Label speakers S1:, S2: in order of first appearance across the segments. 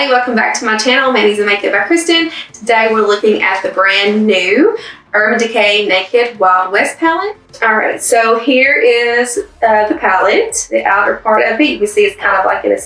S1: everybody, welcome back to my channel. Mandy's a Makeup by Kristen. Today we're looking at the brand new Urban Decay Naked Wild West palette. Alright, so here is the palette, the outer part of it. You can see it's kind of like in a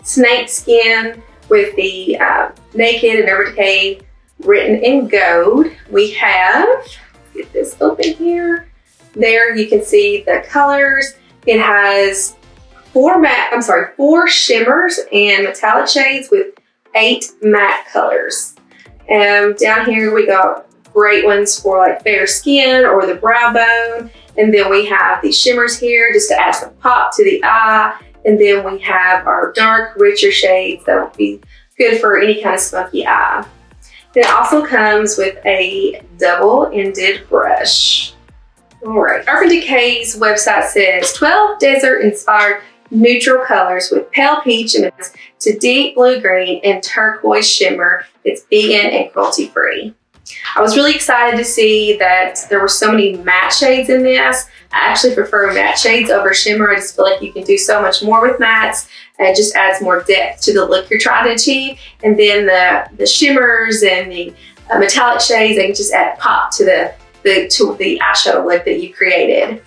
S1: snake skin with the Naked and Urban Decay written in gold. We have, let's get this open here. There you can see the colors. It has four shimmers and metallic shades with 8 matte colors. Down here we got great ones for like fair skin or the brow bone. And then we have these shimmers here just to add some pop to the eye. And then we have our dark, richer shades that will be good for any kind of smoky eye. It also comes with a double-ended brush. All right, Urban Decay's website says 12 desert-inspired neutral colors with pale peach and to deep blue green and turquoise shimmer. It's vegan and cruelty free. I was really excited to see that there were so many matte shades in this. I actually prefer matte shades over shimmer. I just feel like you can do so much more with mattes. It just adds more depth to the look you're trying to achieve. And then the shimmers and the metallic shades, they can just add pop to the eyeshadow look that you created.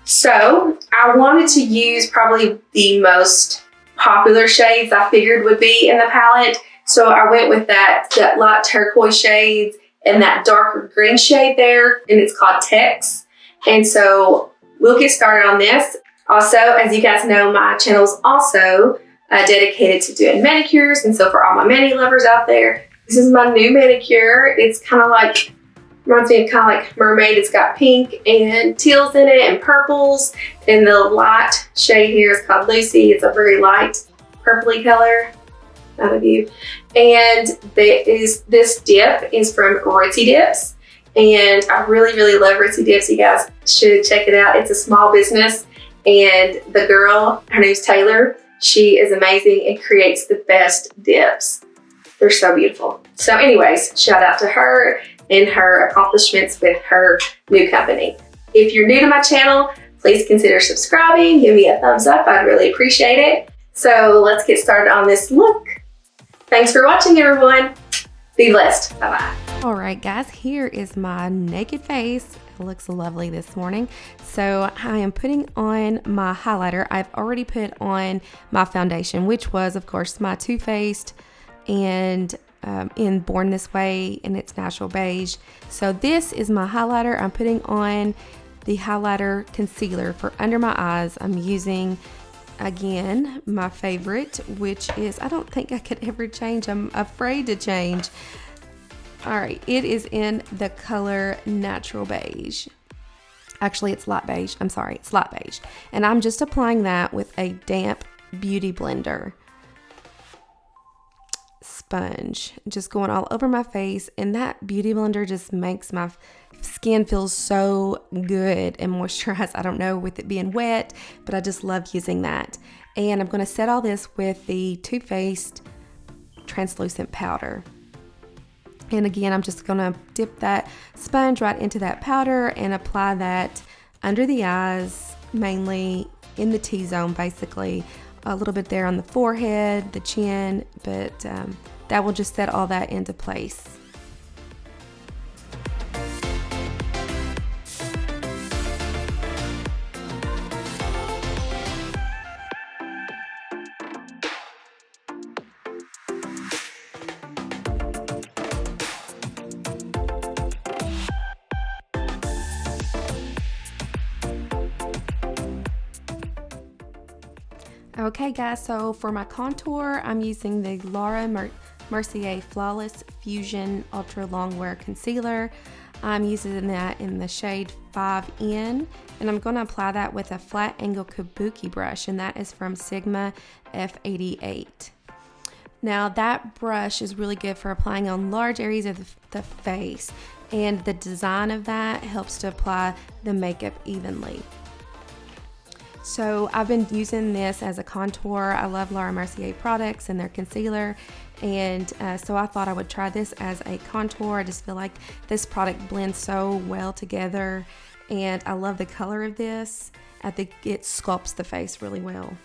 S1: So I wanted to use probably the most popular shades I figured would be in the palette. So I went with that light turquoise shades and that darker green shade there, and it's called Tex. And so we'll get started on this. Also, as you guys know, my channel is also dedicated to doing manicures. And so for all my mani lovers out there, this is my new manicure. It's kind of like, reminds me of kind of like mermaid. It's got pink and teals in it and purples. And the light shade here is called Lucy. It's a very light purpley color out of view. And this dip is from Ritzy Dips. And I really, really love Ritzy Dips. You guys should check it out. It's a small business. And the girl, her name's Taylor. She is amazing and creates the best dips. They're so beautiful. So anyways, shout out to her and her accomplishments with her new company. If you're new to my channel, please consider subscribing. Give me a thumbs up. I'd really appreciate it. So let's get started on this look. Thanks for watching, everyone. Be blessed. Bye-bye.
S2: All right, guys, here is my naked face. It looks lovely this morning. So I am putting on my highlighter. I've already put on my foundation, which was, of course, my Too Faced and in Born This Way, and it's natural beige. So this is my highlighter. I'm putting on the highlighter concealer for under my eyes. I'm using, again, my favorite, which is, I don't think I could ever change. I'm afraid to change. All right, it is in the color Natural Beige. Actually, it's light beige. I'm sorry, it's light beige. And I'm just applying that with a damp beauty blender sponge, just going all over my face, and that beauty blender just makes my skin feel so good and moisturized. I don't know, with it being wet, but I just love using that. And I'm going to set all this with the Too Faced translucent powder. And again, I'm just going to dip that sponge right into that powder and apply that under the eyes, mainly in the T-zone, basically. A little bit there on the forehead, the chin, but that will just set all that into place. Okay guys, so for my contour, I'm using the Mercier Flawless Fusion Ultra Longwear Concealer. I'm using that in the shade 5N, and I'm going to apply that with a flat angle kabuki brush, and that is from Sigma F88. Now that brush is really good for applying on large areas of the face, and the design of that helps to apply the makeup evenly. So I've been using this as a contour. I love Laura Mercier products and their concealer, and so I thought I would try this as a contour. I just feel like this product blends so well together, and I love the color of this. I think it sculpts the face really well.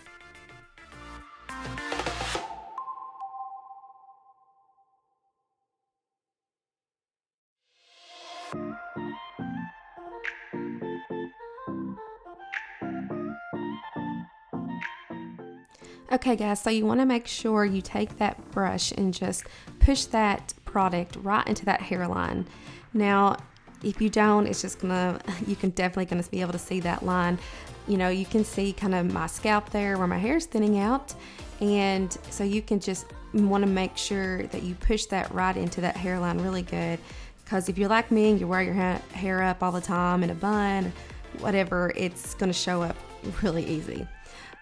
S2: Okay guys, so you want to make sure you take that brush and just push that product right into that hairline. Now, if you don't, it's just you can definitely gonna be able to see that line. You know, you can see kind of my scalp there where my hair is thinning out. And so you can just want to make sure that you push that right into that hairline really good. Because if you're like me and you wear your hair up all the time in a bun, or whatever, it's gonna show up really easy.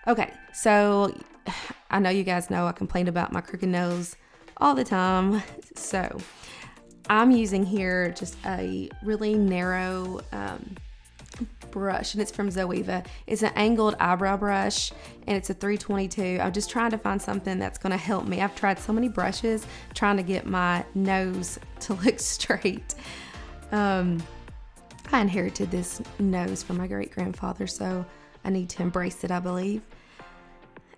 S2: Okay, so I know you guys know I complain about my crooked nose all the time. So I'm using here just a really narrow brush, and it's from Zoeva. It's an angled eyebrow brush, and it's a 322. I'm just trying to find something that's going to help me. I've tried so many brushes trying to get my nose to look straight. I inherited this nose from my great-grandfather, so I need to embrace it, I believe.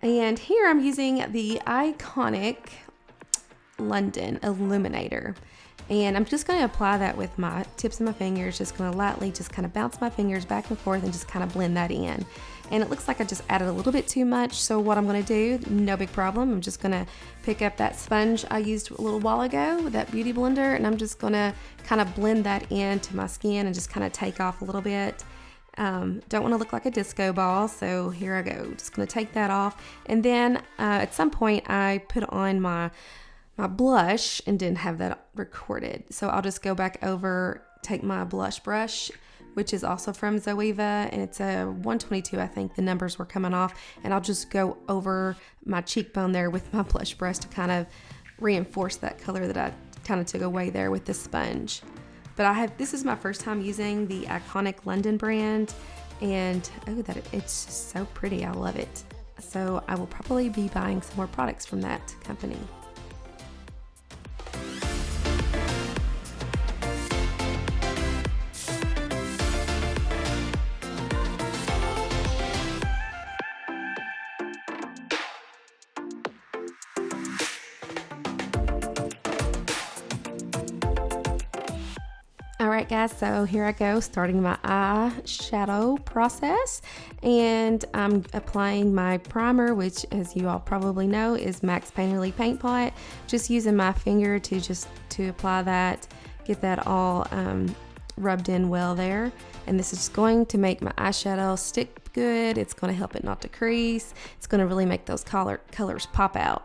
S2: And here I'm using the iconic London Illuminator. And I'm just going to apply that with my tips of my fingers, just going to lightly just kind of bounce my fingers back and forth and just kind of blend that in. And it looks like I just added a little bit too much, so what I'm going to do, no big problem, I'm just going to pick up that sponge I used a little while ago with that beauty blender, and I'm just going to kind of blend that into my skin and just kind of take off a little bit. Don't want to look like a disco ball, so here I go. Just going to take that off, and then at some point I put on my blush and didn't have that recorded. So I'll just go back over, take my blush brush, which is also from Zoeva, and it's a 122, I think the numbers were coming off, and I'll just go over my cheekbone there with my blush brush to kind of reinforce that color that I kind of took away there with the sponge. But this is my first time using the iconic London brand, and it's just so pretty. I love it. So I will probably be buying some more products from that company. Alright guys, so here I go, starting my eyeshadow process, and I'm applying my primer, which as you all probably know is Max Painterly Paint Pot. Just using my finger to apply that, get that all rubbed in well there, and this is just going to make my eyeshadow stick good. It's going to help it not to crease. It's going to really make those colors pop out.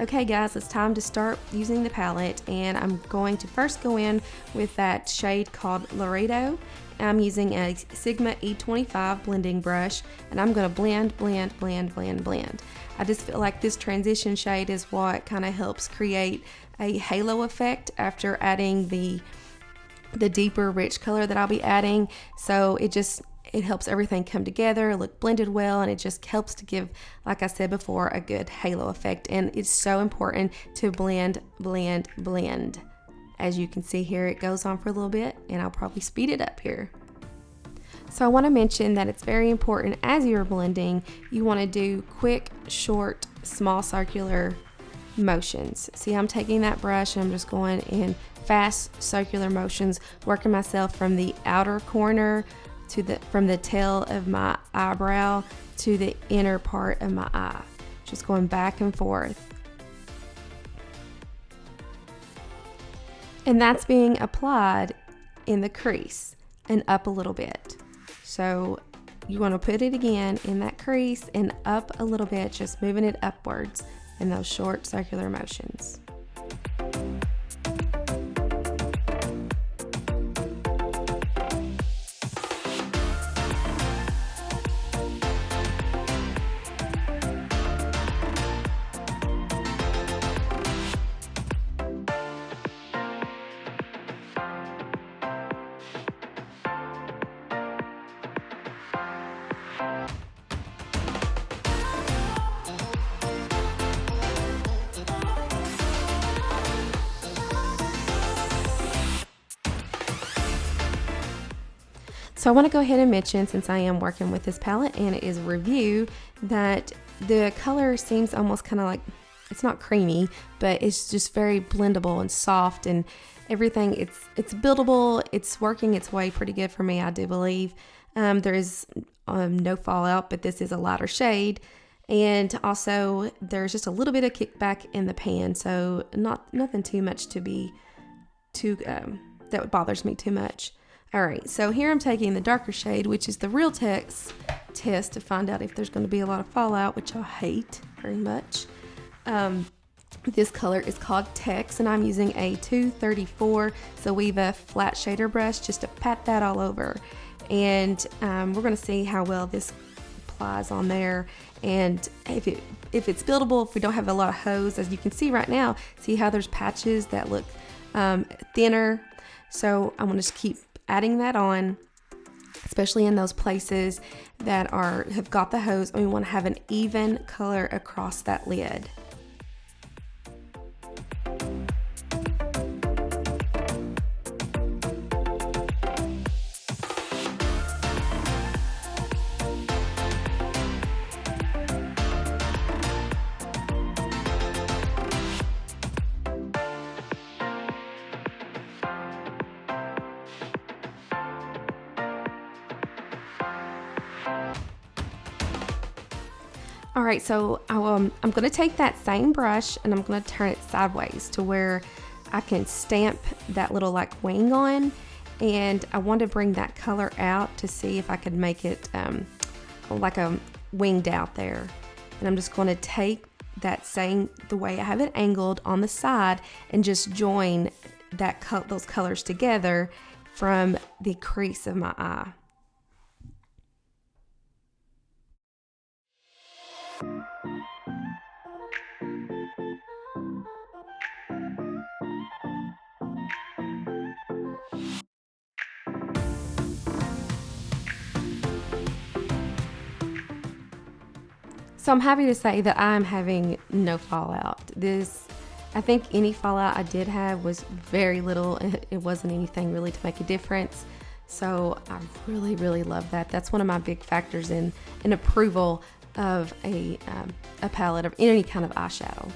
S2: Okay guys, it's time to start using the palette, and I'm going to first go in with that shade called Loreal. I'm using a Sigma E25 blending brush, and I'm going to blend. I just feel like this transition shade is what kind of helps create a halo effect after adding the deeper rich color that I'll be adding. So it helps everything come together, look blended well, and it just helps to give, like I said before, a good halo effect. And it's so important to blend. As you can see here, it goes on for a little bit, and I'll probably speed it up here. So I want to mention that it's very important as you're blending, you want to do quick, short, small circular motions. See, I'm taking that brush and I'm just going in fast circular motions, working myself from the outer corner from the tail of my eyebrow to the inner part of my eye. Just going back and forth. And that's being applied in the crease and up a little bit. So you want to put it again in that crease and up a little bit, just moving it upwards in those short circular motions. So I want to go ahead and mention, since I am working with this palette and it is a review, that the color seems almost kind of like, it's not creamy, but it's just very blendable and soft and everything. It's buildable. It's working its way pretty good for me, I do believe. There is no fallout, but this is a lighter shade. And also there's just a little bit of kickback in the pan. So nothing too much that bothers me too much. All right, so here I'm taking the darker shade, which is the Real test to find out if there's going to be a lot of fallout, which I hate very much. This color is called Tex, and I'm using a 234 Zoeva flat shader brush just to pat that all over. And we're going to see how well this applies on there, and if it's buildable, if we don't have a lot of hose, as you can see right now. See how there's patches that look thinner. So I'm going to just keep adding that on, especially in those places that have got the hose, and we want to have an even color across that lid. All right, so I'm going to take that same brush and I'm going to turn it sideways to where I can stamp that little like wing on, and I want to bring that color out to see if I could make it like a winged out there. And I'm just going to take that the way I have it angled on the side and just join those colors together from the crease of my eye. So I'm happy to say that I'm having no fallout. I think any fallout I did have was very little. It wasn't anything really to make a difference. So I really, really love that. That's one of my big factors in approval of a palette of any kind of eyeshadow.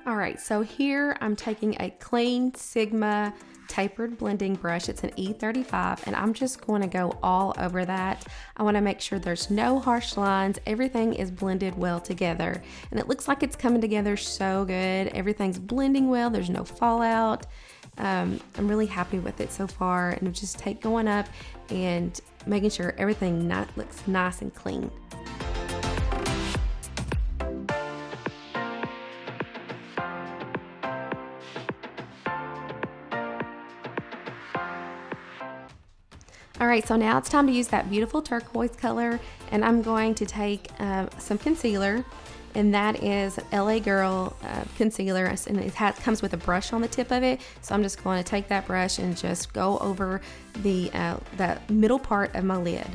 S2: All right, so here I'm taking a clean Sigma tapered blending brush. It's an E35, and I'm just going to go all over that. I want to make sure there's no harsh lines. Everything is blended well together, and it looks like it's coming together so good. Everything's blending well. There's no fallout. I'm really happy with it so far, and just going up and making sure everything looks nice and clean. All right, so now it's time to use that beautiful turquoise color, and I'm going to take some concealer, and that is LA Girl concealer, and it comes with a brush on the tip of it. So I'm just going to take that brush and just go over that middle part of my lid.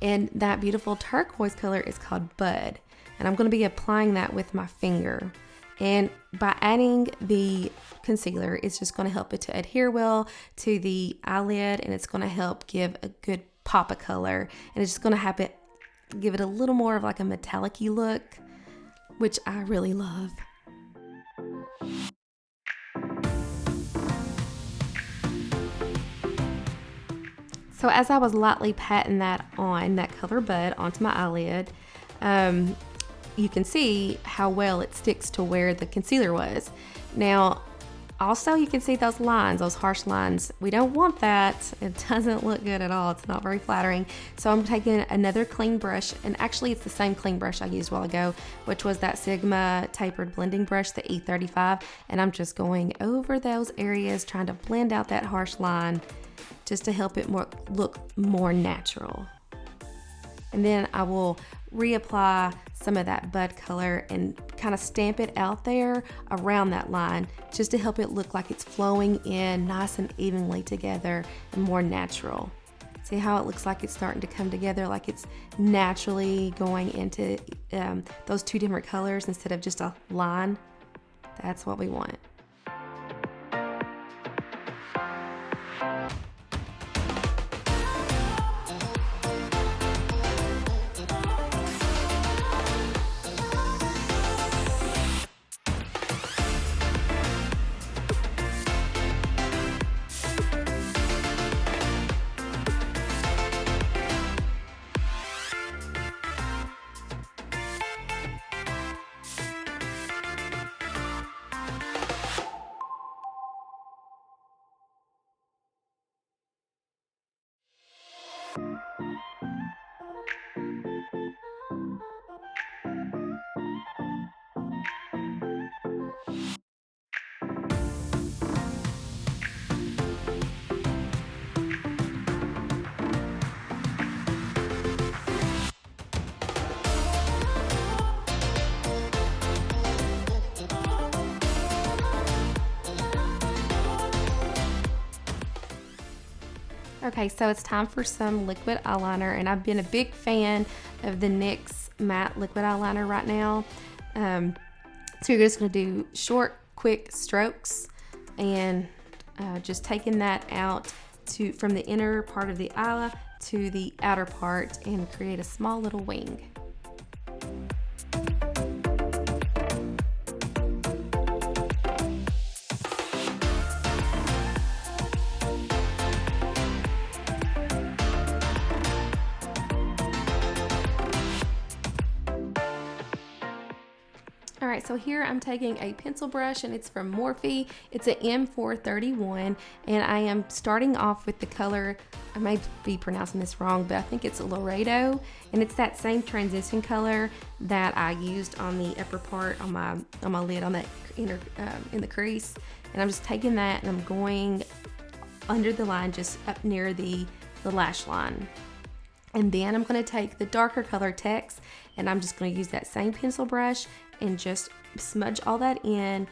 S2: And that beautiful turquoise color is called Bud, and I'm going to be applying that with my finger. And by adding the concealer, it's just going to help it to adhere well to the eyelid, and it's going to help give a good pop of color, and it's just going to give it a little more of like a metallic-y look, which I really love. So as I was lightly patting that color Bud onto my eyelid, you can see how well it sticks to where the concealer was. Now, also you can see those lines, those harsh lines. We don't want that. It doesn't look good at all. It's not very flattering. So I'm taking another clean brush, and actually it's the same clean brush I used a while ago, which was that Sigma tapered blending brush, the E35, and I'm just going over those areas, trying to blend out that harsh line just to help it look more natural. And then I will reapply some of that Bud color and kind of stamp it out there around that line, just to help it look like it's flowing in nice and evenly together and more natural. See how it looks like it's starting to come together, like it's naturally going into those two different colors instead of just a line? That's what we want. Okay, so it's time for some liquid eyeliner, and I've been a big fan of the NYX matte liquid eyeliner right now. So you're just going to do short, quick strokes, and just taking that out from the inner part of the eye to the outer part and create a small little wing. Alright, so here I'm taking a pencil brush, and it's from Morphe. It's an M431, and I am starting off with the color, I may be pronouncing this wrong, but I think it's Laredo, and it's that same transition color that I used on the upper part on my lid, on that inner in the crease. And I'm just taking that and I'm going under the line, just up near the lash line. And then I'm going to take the darker color text, and I'm just going to use that same pencil brush and just smudge all that in,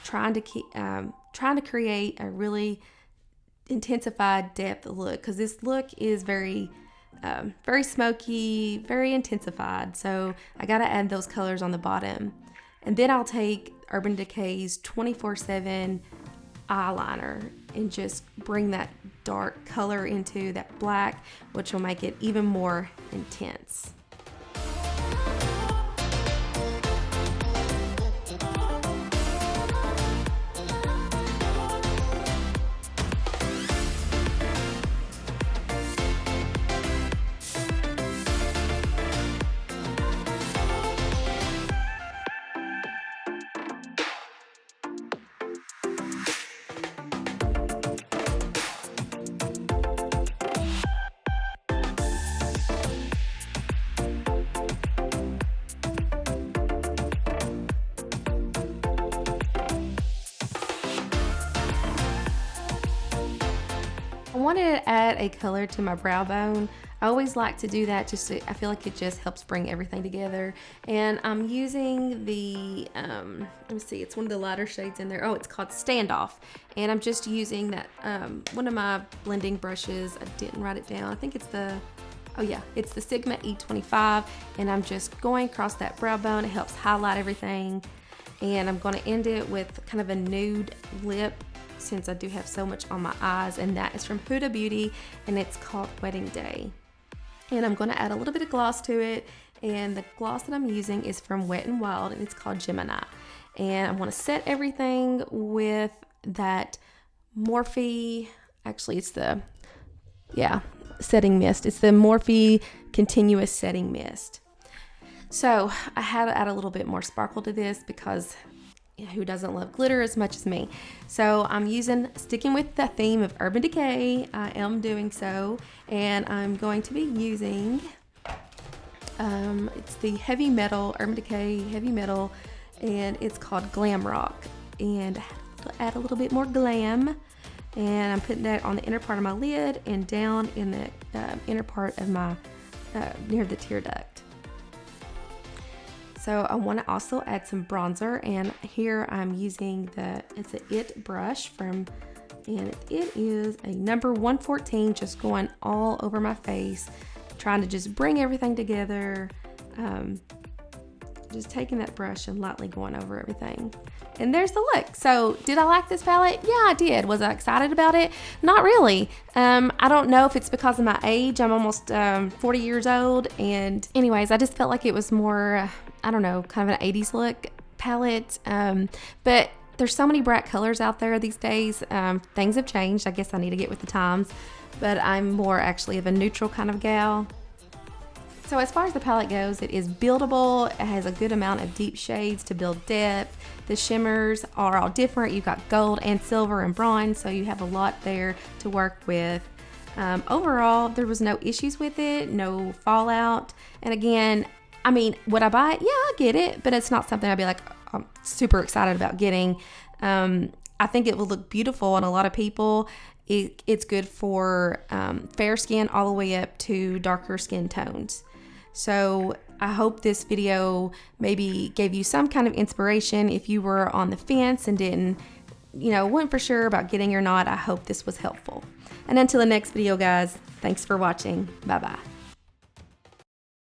S2: trying to create a really intensified depth look, because this look is very smoky, very intensified. So I got to add those colors on the bottom. And then I'll take Urban Decay's 24/7 eyeliner and just bring that dark color into that black, which will make it even more intense. I wanted to add a color to my brow bone. I always like to do that, I feel like it just helps bring everything together. And I'm using the, let me see, it's one of the lighter shades in there. Oh, it's called Standoff. And I'm just using that, one of my blending brushes. I didn't write it down. I think it's it's the Sigma E25. And I'm just going across that brow bone. It helps highlight everything. And I'm going to end it with kind of a nude lip, since I do have so much on my eyes, and that is from Huda Beauty, and it's called Wedding Day. And I'm going to add a little bit of gloss to it, and the gloss that I'm using is from Wet n Wild, and it's called Gemini. And I want to set everything with that Morphe, actually it's the, setting mist. It's the Morphe Continuous Setting Mist. So I had to add a little bit more sparkle to this, because who doesn't love glitter as much as me? So I'm sticking with the theme of Urban Decay. I am doing so, and I'm going to be using, it's the Heavy Metal, Urban Decay Heavy Metal, and it's called Glam Rock. And I had to add a little bit more glam, and I'm putting that on the inner part of my lid and down in the inner part of my, near the tear duct. So I want to also add some bronzer, and here I'm using it's a IT brush and it is a number 114, just going all over my face, trying to just bring everything together. Just taking that brush and lightly going over everything. And there's the look. So did I like this palette? Yeah, I did. Was I excited about it? Not really. I don't know if it's because of my age. I'm almost 40 years old. And anyways, I just felt like it was more, I don't know, kind of an 80s look palette. But there's so many bright colors out there these days. Things have changed. I guess I need to get with the times. But I'm more actually of a neutral kind of gal. So as far as the palette goes, it is buildable. It has a good amount of deep shades to build depth. The shimmers are all different. You've got gold and silver and bronze, so you have a lot there to work with. Overall, there was no issues with it, no fallout. And again, I mean, would I buy it? Yeah, I get it, but it's not something I'd be like, I'm super excited about getting. I think it will look beautiful on a lot of people. It's good for fair skin all the way up to darker skin tones. So I hope this video maybe gave you some kind of inspiration if you were on the fence and didn't, weren't for sure about getting or not. I hope this was helpful. And until the next video, guys, thanks for watching. Bye-bye.